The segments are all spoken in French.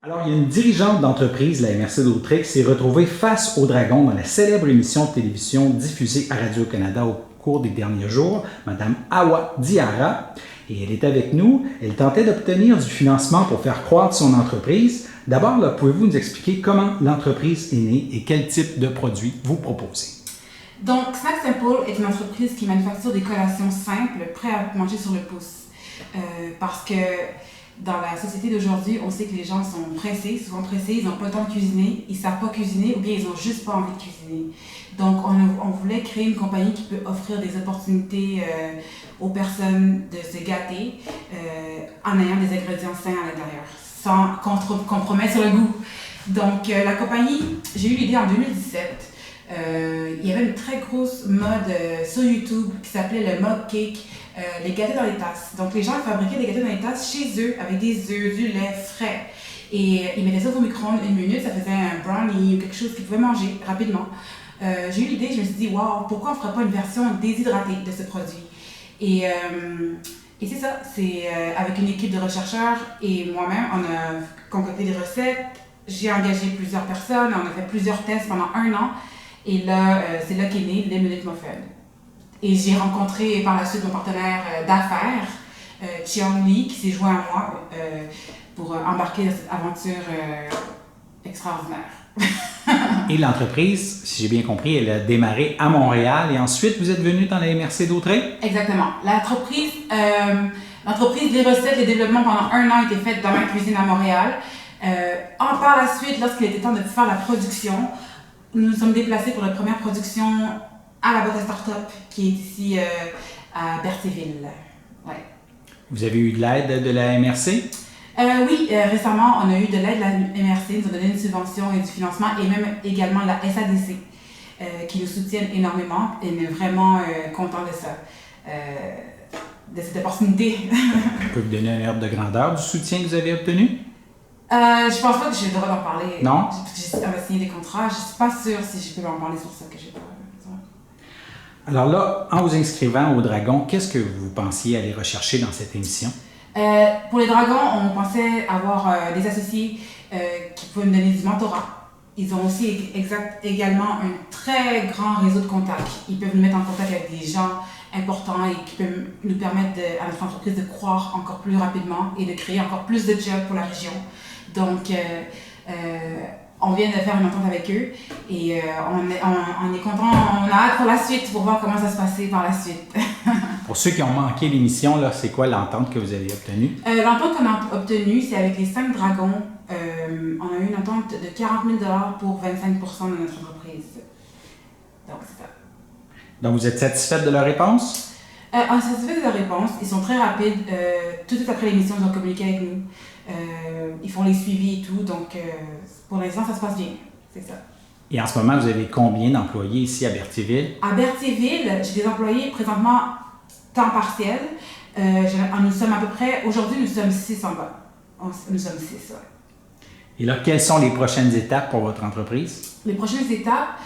Alors, il y a une dirigeante d'entreprise, la MRC d'Autrey, qui s'est retrouvée face au dragon dans la célèbre émission de télévision diffusée à Radio-Canada au cours des derniers jours, Madame Awa Diarra. Et elle est avec nous. Elle tentait d'obtenir du financement pour faire croître son entreprise. D'abord, pouvez-vous nous expliquer comment l'entreprise est née et quel type de produits vous proposez? Donc, Snack Simple est une entreprise qui manufacture des collations simples, prêtes à manger sur le pouce. Parce que dans la société d'aujourd'hui, on sait que les gens sont pressés, souvent pressés, ils n'ont pas le temps de cuisiner, ils ne savent pas cuisiner ou bien ils n'ont juste pas envie de cuisiner. Donc, on voulait créer une compagnie qui peut offrir des opportunités aux personnes de se gâter en ayant des ingrédients sains à l'intérieur, sans compromettre sur le goût. Donc, la compagnie, j'ai eu l'idée en 2017. Il y avait une très grosse mode sur YouTube qui s'appelait le mug cake, les gâteaux dans les tasses. Donc les gens fabriquaient des gâteaux dans les tasses chez eux avec des œufs, du lait frais. Et ils mettaient ça au micro-ondes 1 minute, ça faisait un brownie ou quelque chose qu'ils pouvaient manger rapidement. J'ai eu l'idée, je me suis dit, waouh, pourquoi on ne ferait pas une version déshydratée de ce produit? Et c'est ça, c'est avec une équipe de chercheurs et moi-même, on a concocté des recettes. J'ai engagé plusieurs personnes, on a fait plusieurs tests pendant 1 an. Et là, c'est là qu'est né les Minute Muffin. Et j'ai rencontré par la suite mon partenaire d'affaires, Chiang Lee, qui s'est joint à moi pour embarquer dans cette aventure extraordinaire. Et l'entreprise, si j'ai bien compris, elle a démarré à Montréal et ensuite vous êtes venu dans la MRC d'Autrey? Exactement. L'entreprise, les recettes, le développement pendant 1 an a été fait dans ma cuisine à Montréal. Par la suite, lorsqu'il était temps de faire la production, nous nous sommes déplacés pour la première production à la boîte à start-up qui est ici à Berthéville. Ouais. Vous avez eu de l'aide de la MRC? Oui, récemment, on a eu de l'aide de la MRC, ils nous ont donné une subvention et du financement, et même également la SADC, qui nous soutiennent énormément, et on est vraiment contents de ça, de cette opportunité. Je peux vous donner un ordre de grandeur du soutien que vous avez obtenu? Je pense pas que j'ai le droit d'en parler. Non? J'ai signé des contrats, je suis pas sûre si je peux en parler sur ça que j'ai pas. Alors là, en vous inscrivant au Dragon, qu'est-ce que vous pensiez aller rechercher dans cette émission? Pour les Dragons, on pensait avoir des associés qui pouvaient nous donner du mentorat. Ils ont aussi également un très grand réseau de contacts. Ils peuvent nous mettre en contact avec des gens importants et qui peuvent nous permettre à notre entreprise de croître encore plus rapidement et de créer encore plus de jobs pour la région. Donc, on vient de faire une entente avec eux et on est content, on a hâte pour la suite pour voir comment ça se passait par la suite. Pour ceux qui ont manqué l'émission, là, c'est quoi l'entente que vous avez obtenue? L'entente qu'on a obtenue, c'est avec les 5 dragons. On a eu une entente de 40 000 $ pour 25% de notre entreprise. Donc, c'est ça. Donc, vous êtes satisfaite de leur réponse? On est satisfait de leur réponse. Ils sont très rapides. Tout de suite après l'émission, ils ont communiqué avec nous. Ils font les suivis et tout. Donc, pour l'instant, ça se passe bien. C'est ça. Et en ce moment, vous avez combien d'employés ici à Berthéville? À Berthéville, j'ai des employés présentement temps partiel. Nous sommes à peu près, aujourd'hui, nous sommes 6 en bas. Nous sommes 6, ouais. Et là, quelles sont les prochaines étapes pour votre entreprise? Les prochaines étapes,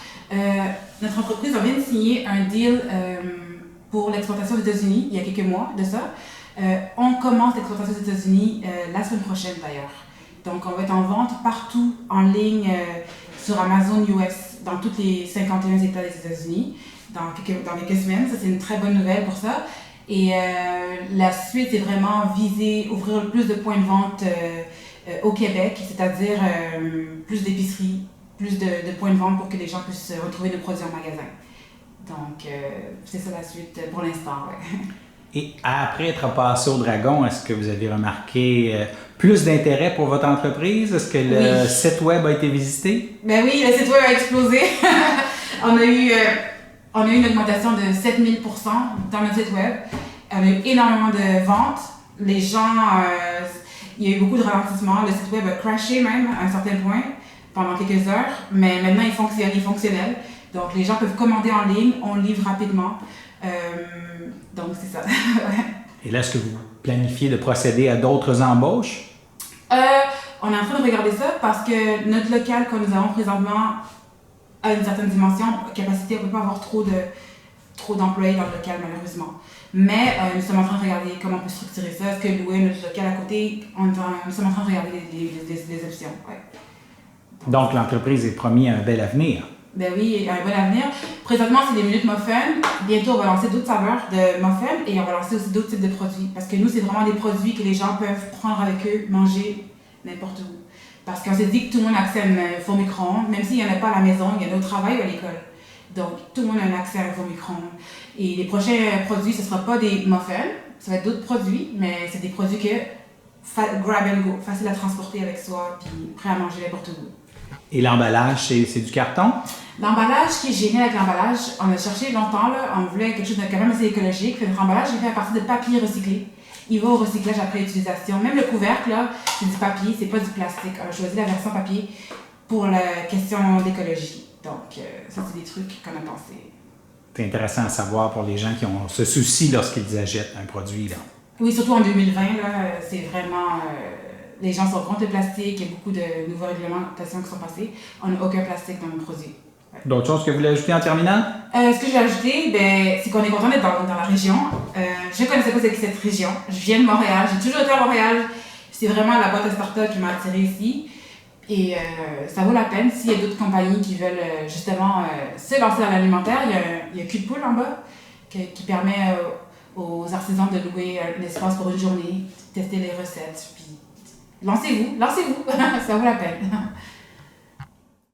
notre entreprise vient de signer un deal pour l'exportation aux États-Unis il y a quelques mois de ça. On commence l'exportation aux États-Unis la semaine prochaine d'ailleurs. Donc, on va être en vente partout en ligne sur Amazon US, dans tous les 51 États des États-Unis, dans quelques semaines. Ça, c'est une très bonne nouvelle pour ça. Et la suite, c'est vraiment viser, ouvrir plus de points de vente au Québec, c'est-à-dire plus d'épiceries, plus de points de vente pour que les gens puissent retrouver nos produits en magasin. Donc, c'est ça la suite pour l'instant, ouais. Et après être passé au Dragon, est-ce que vous avez remarqué plus d'intérêt pour votre entreprise? Est-ce que le site web a été visité? Ben oui, le site web a explosé. on a eu une augmentation de 7000% dans notre site web. On a eu énormément de ventes. Les gens, il y a eu beaucoup de ralentissements. Le site web a crashé même à un certain point pendant quelques heures. Mais maintenant, il est fonctionnel. Donc, les gens peuvent commander en ligne, on livre rapidement. Donc, c'est ça. Et là, est-ce que vous planifiez de procéder à d'autres embauches? On est en train de regarder ça parce que notre local que nous avons présentement a une certaine dimension, capacité, on ne peut pas avoir trop trop d'employés dans le local, malheureusement. Mais nous sommes en train de regarder comment on peut structurer ça. Est-ce que louer notre local à côté, nous sommes en train de regarder des options. Ouais. Donc, l'entreprise est promis un bel avenir. Ben oui, il y a un bon avenir. Présentement, c'est des minutes muffins. Bientôt, on va lancer d'autres saveurs de muffins et on va lancer aussi d'autres types de produits. Parce que nous, c'est vraiment des produits que les gens peuvent prendre avec eux, manger n'importe où. Parce qu'on s'est dit que tout le monde a accès à un four micro-ondes, même s'il n'y en a pas à la maison, il y en a au travail ou à l'école. Donc, tout le monde a un accès à un four micro-ondes. Et les prochains produits, ce ne sera pas des muffins, ça va être d'autres produits, mais c'est des produits que grab and go, facile à transporter avec soi, puis prêt à manger n'importe où. Et l'emballage, c'est du carton? L'emballage, ce qui est génial avec l'emballage, on a cherché longtemps, là, on voulait quelque chose de quand même assez écologique. Fait notre emballage est fait à partir de papier recyclé. Il va au recyclage après utilisation. Même le couvercle, là, c'est du papier, c'est pas du plastique. On a choisi la version papier pour la question d'écologie. Donc, ça, c'est des trucs qu'on a pensé. C'est intéressant à savoir pour les gens qui ont ce souci lorsqu'ils achètent un produit, là. Oui, surtout en 2020, là, c'est vraiment... les gens sont contre le plastique, il y a beaucoup de nouvelles réglementations qui sont passées. On n'a aucun plastique dans nos produits. Ouais. D'autres choses que vous voulez ajouter en terminant? Ce que j'ai ajouté, c'est qu'on est content d'être dans la région. Je ne connaissais pas cette région. Je viens de Montréal, j'ai toujours été à Montréal. C'est vraiment la boîte à start-up qui m'a attirée ici. Et ça vaut la peine s'il y a d'autres compagnies qui veulent justement se lancer dans l'alimentaire. Il y a Cul de Poule en bas qui permet aux artisans de louer un espace pour une journée, tester les recettes. Puis lancez-vous, ça vaut la peine.